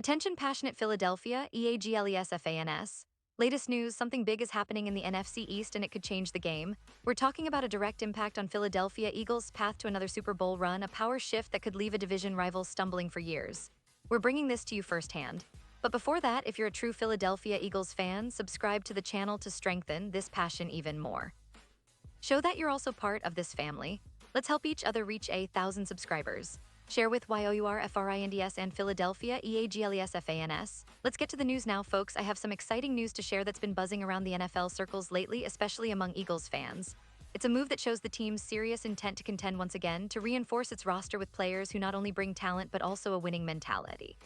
Attention passionate Philadelphia, EAGLESFANS. Latest news, something big is happening in the NFC East and it could change the game. We're talking about a direct impact on Philadelphia Eagles' path to another Super Bowl run, a power shift that could leave a division rival stumbling for years. We're bringing this to you firsthand. But before that, if you're a true Philadelphia Eagles fan, subscribe to the channel to strengthen this passion even more. Show that you're also part of this family. Let's help each other reach 1,000 subscribers. Share with YOURFRINDS and Philadelphia EAGLESFANS. Let's get to the news now, folks. I have some exciting news to share that's been buzzing around the NFL circles lately, especially among Eagles fans. It's a move that shows the team's serious intent to contend once again, to reinforce its roster with players who not only bring talent but also a winning mentality.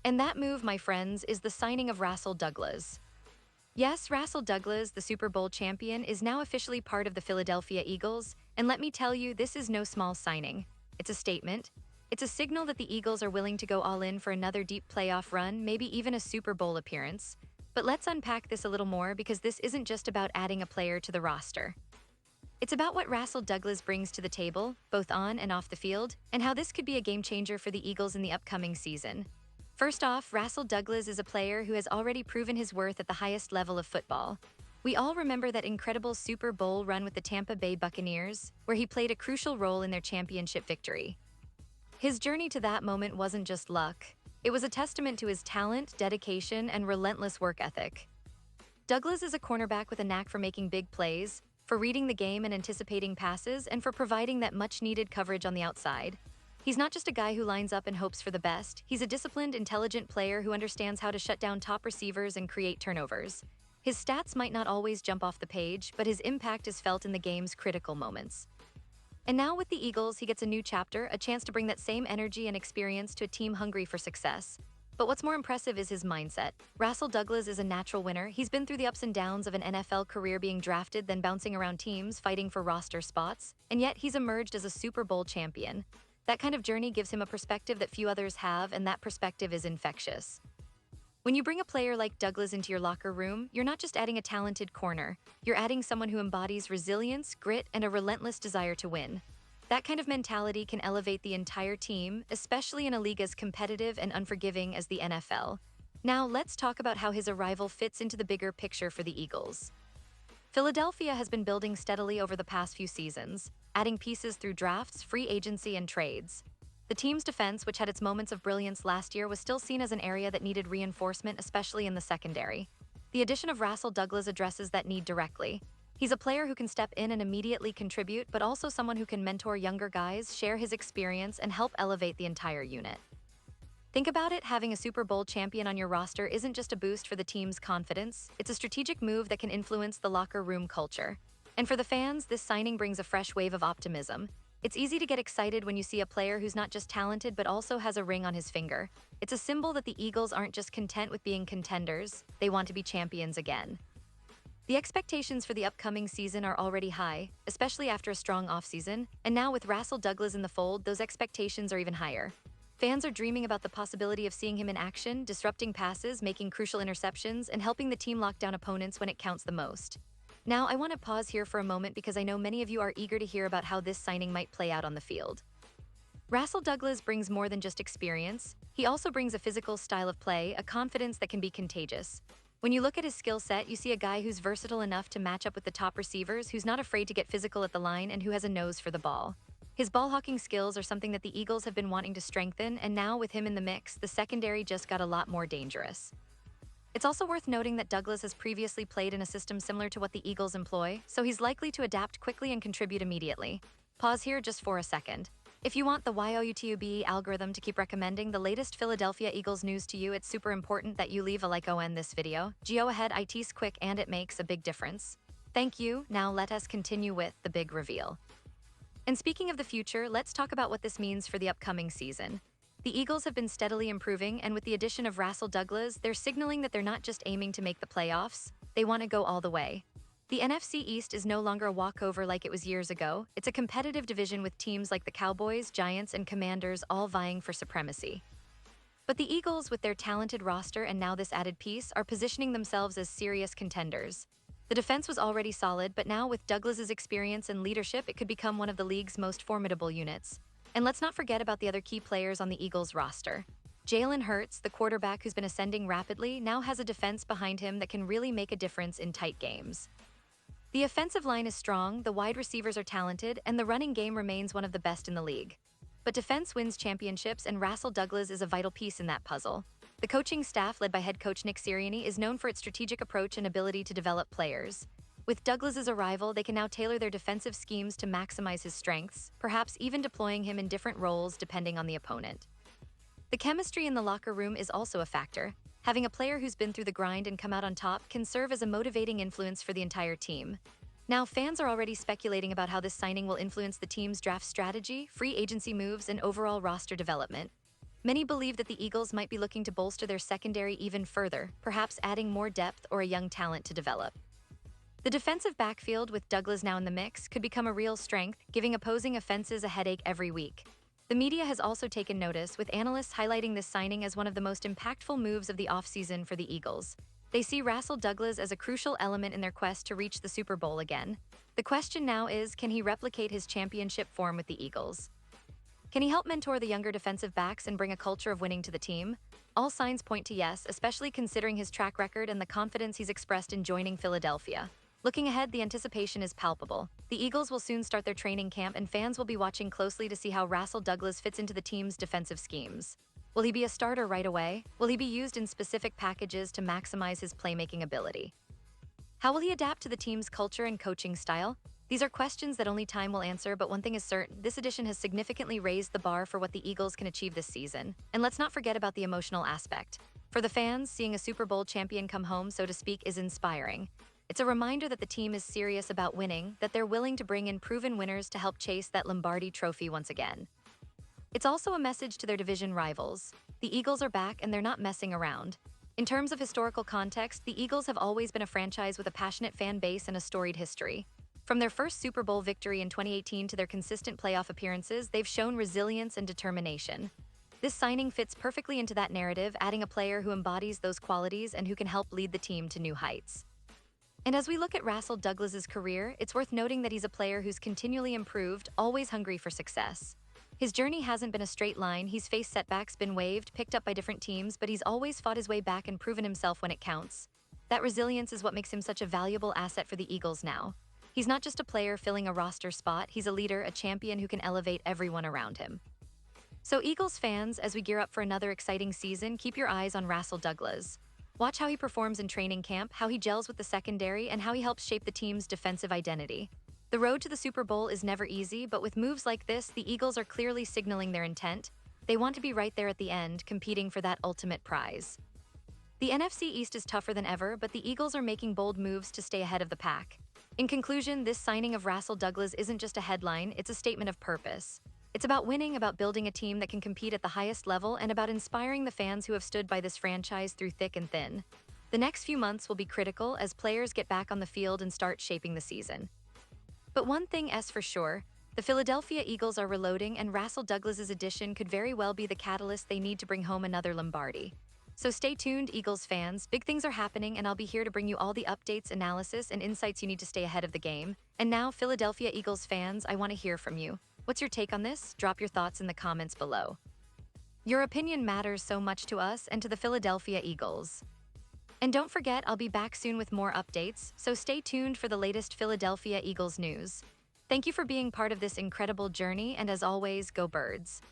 And that move, my friends, is the signing of Rasul Douglas. Yes, Rasul Douglas, the Super Bowl champion, is now officially part of the Philadelphia Eagles, and let me tell you, this is no small signing. It's a statement. It's a signal that the Eagles are willing to go all in for another deep playoff run, maybe even a Super Bowl appearance. But let's unpack this a little more, because this isn't just about adding a player to the roster. It's about what Rasul Douglas brings to the table, both on and off the field, and how this could be a game changer for the Eagles in the upcoming season. First off, Rasul Douglas is a player who has already proven his worth at the highest level of football. We all remember that incredible Super Bowl run with the Tampa Bay Buccaneers, where he played a crucial role in their championship victory. His journey to that moment wasn't just luck. It was a testament to his talent, dedication, and relentless work ethic. Douglas is a cornerback with a knack for making big plays, for reading the game and anticipating passes, and for providing that much-needed coverage on the outside. He's not just a guy who lines up and hopes for the best. He's a disciplined, intelligent player who understands how to shut down top receivers and create turnovers. His stats might not always jump off the page, but his impact is felt in the game's critical moments. And now with the Eagles, he gets a new chapter, a chance to bring that same energy and experience to a team hungry for success. But what's more impressive is his mindset. Rasul Douglas is a natural winner. He's been through the ups and downs of an NFL career, being drafted, then bouncing around teams, fighting for roster spots, and yet he's emerged as a Super Bowl champion. That kind of journey gives him a perspective that few others have, and that perspective is infectious. When you bring a player like Douglas into your locker room, you're not just adding a talented corner, you're adding someone who embodies resilience, grit, and a relentless desire to win. That kind of mentality can elevate the entire team, especially in a league as competitive and unforgiving as the NFL. Now, let's talk about how his arrival fits into the bigger picture for the Eagles. Philadelphia has been building steadily over the past few seasons, adding pieces through drafts, free agency, and trades. The team's defense, which had its moments of brilliance last year, was still seen as an area that needed reinforcement, especially in the secondary. The addition of Rasul Douglas addresses that need directly. He's a player who can step in and immediately contribute, but also someone who can mentor younger guys, share his experience, and help elevate the entire unit. Think about it, having a Super Bowl champion on your roster isn't just a boost for the team's confidence, it's a strategic move that can influence the locker room culture. And for the fans, this signing brings a fresh wave of optimism. It's easy to get excited when you see a player who's not just talented but also has a ring on his finger. It's a symbol that the Eagles aren't just content with being contenders, they want to be champions again. The expectations for the upcoming season are already high, especially after a strong offseason, and now with Rasul Douglas in the fold, those expectations are even higher. Fans are dreaming about the possibility of seeing him in action, disrupting passes, making crucial interceptions, and helping the team lock down opponents when it counts the most. Now, I want to pause here for a moment because I know many of you are eager to hear about how this signing might play out on the field. Rasul Douglas brings more than just experience. He also brings a physical style of play, a confidence that can be contagious. When you look at his skill set, you see a guy who's versatile enough to match up with the top receivers, who's not afraid to get physical at the line, and who has a nose for the ball. His ball-hawking skills are something that the Eagles have been wanting to strengthen, and now with him in the mix, the secondary just got a lot more dangerous. It's also worth noting that Douglas has previously played in a system similar to what the Eagles employ, so he's likely to adapt quickly and contribute immediately. Pause here just for a second. If you want the YOUTUBE algorithm to keep recommending the latest Philadelphia Eagles news to you, it's super important that you leave a like on this video. Go ahead, it's quick and it makes a big difference. Thank you. Now let us continue with the big reveal. And speaking of the future, let's talk about what this means for the upcoming season. The Eagles have been steadily improving, and with the addition of Rasul Douglas, they're signaling that they're not just aiming to make the playoffs, they want to go all the way. The NFC East is no longer a walkover like it was years ago. It's a competitive division with teams like the Cowboys, Giants, and Commanders all vying for supremacy. But the Eagles, with their talented roster and now this added piece, are positioning themselves as serious contenders. The defense was already solid, but now with Douglas's experience and leadership, it could become one of the league's most formidable units. And let's not forget about the other key players on the Eagles roster. Jalen Hurts, the quarterback who's been ascending rapidly, now has a defense behind him that can really make a difference in tight games. The offensive line is strong, the wide receivers are talented, and the running game remains one of the best in the league. But defense wins championships, and Rasul Douglas is a vital piece in that puzzle. The coaching staff, led by head coach Nick Sirianni, is known for its strategic approach and ability to develop players. With Douglas's arrival, they can now tailor their defensive schemes to maximize his strengths, perhaps even deploying him in different roles depending on the opponent. The chemistry in the locker room is also a factor. Having a player who's been through the grind and come out on top can serve as a motivating influence for the entire team. Now, fans are already speculating about how this signing will influence the team's draft strategy, free agency moves, and overall roster development. Many believe that the Eagles might be looking to bolster their secondary even further, perhaps adding more depth or a young talent to develop. The defensive backfield, with Douglas now in the mix, could become a real strength, giving opposing offenses a headache every week. The media has also taken notice, with analysts highlighting this signing as one of the most impactful moves of the offseason for the Eagles. They see Rasul Douglas as a crucial element in their quest to reach the Super Bowl again. The question now is, can he replicate his championship form with the Eagles? Can he help mentor the younger defensive backs and bring a culture of winning to the team? All signs point to yes, especially considering his track record and the confidence he's expressed in joining Philadelphia. Looking ahead, the anticipation is palpable. The Eagles will soon start their training camp, and fans will be watching closely to see how Rasul Douglas fits into the team's defensive schemes. Will he be a starter right away? Will he be used in specific packages to maximize his playmaking ability? How will he adapt to the team's culture and coaching style? These are questions that only time will answer, but one thing is certain: this addition has significantly raised the bar for what the Eagles can achieve this season. And let's not forget about the emotional aspect. For the fans, seeing a Super Bowl champion come home, so to speak, is inspiring. It's a reminder that the team is serious about winning, that they're willing to bring in proven winners to help chase that Lombardi trophy once again. It's also a message to their division rivals. The Eagles are back, and they're not messing around. In terms of historical context, the Eagles have always been a franchise with a passionate fan base and a storied history. From their first Super Bowl victory in 2018 to their consistent playoff appearances, they've shown resilience and determination. This signing fits perfectly into that narrative, adding a player who embodies those qualities and who can help lead the team to new heights. And as we look at Rasul Douglas's career, it's worth noting that he's a player who's continually improved, always hungry for success. His journey hasn't been a straight line. He's faced setbacks, been waived, picked up by different teams, but he's always fought his way back and proven himself when it counts. That resilience is what makes him such a valuable asset for the Eagles now. He's not just a player filling a roster spot, he's a leader, a champion who can elevate everyone around him. So Eagles fans, as we gear up for another exciting season, keep your eyes on Rasul Douglas. Watch how he performs in training camp, how he gels with the secondary, and how he helps shape the team's defensive identity. The road to the Super Bowl is never easy, but with moves like this, the Eagles are clearly signaling their intent. They want to be right there at the end, competing for that ultimate prize. The NFC East is tougher than ever, but the Eagles are making bold moves to stay ahead of the pack. In conclusion, this signing of Rasul Douglas isn't just a headline, it's a statement of purpose. It's about winning, about building a team that can compete at the highest level, and about inspiring the fans who have stood by this franchise through thick and thin. The next few months will be critical as players get back on the field and start shaping the season. But one thing is for sure, the Philadelphia Eagles are reloading, and Rasul Douglas's addition could very well be the catalyst they need to bring home another Lombardi. So stay tuned, Eagles fans. Big things are happening, and I'll be here to bring you all the updates, analysis, and insights you need to stay ahead of the game. And now, Philadelphia Eagles fans, I want to hear from you. What's your take on this? Drop your thoughts in the comments below. Your opinion matters so much to us and to the Philadelphia Eagles. And don't forget, I'll be back soon with more updates, so stay tuned for the latest Philadelphia Eagles news. Thank you for being part of this incredible journey, and as always, go Birds.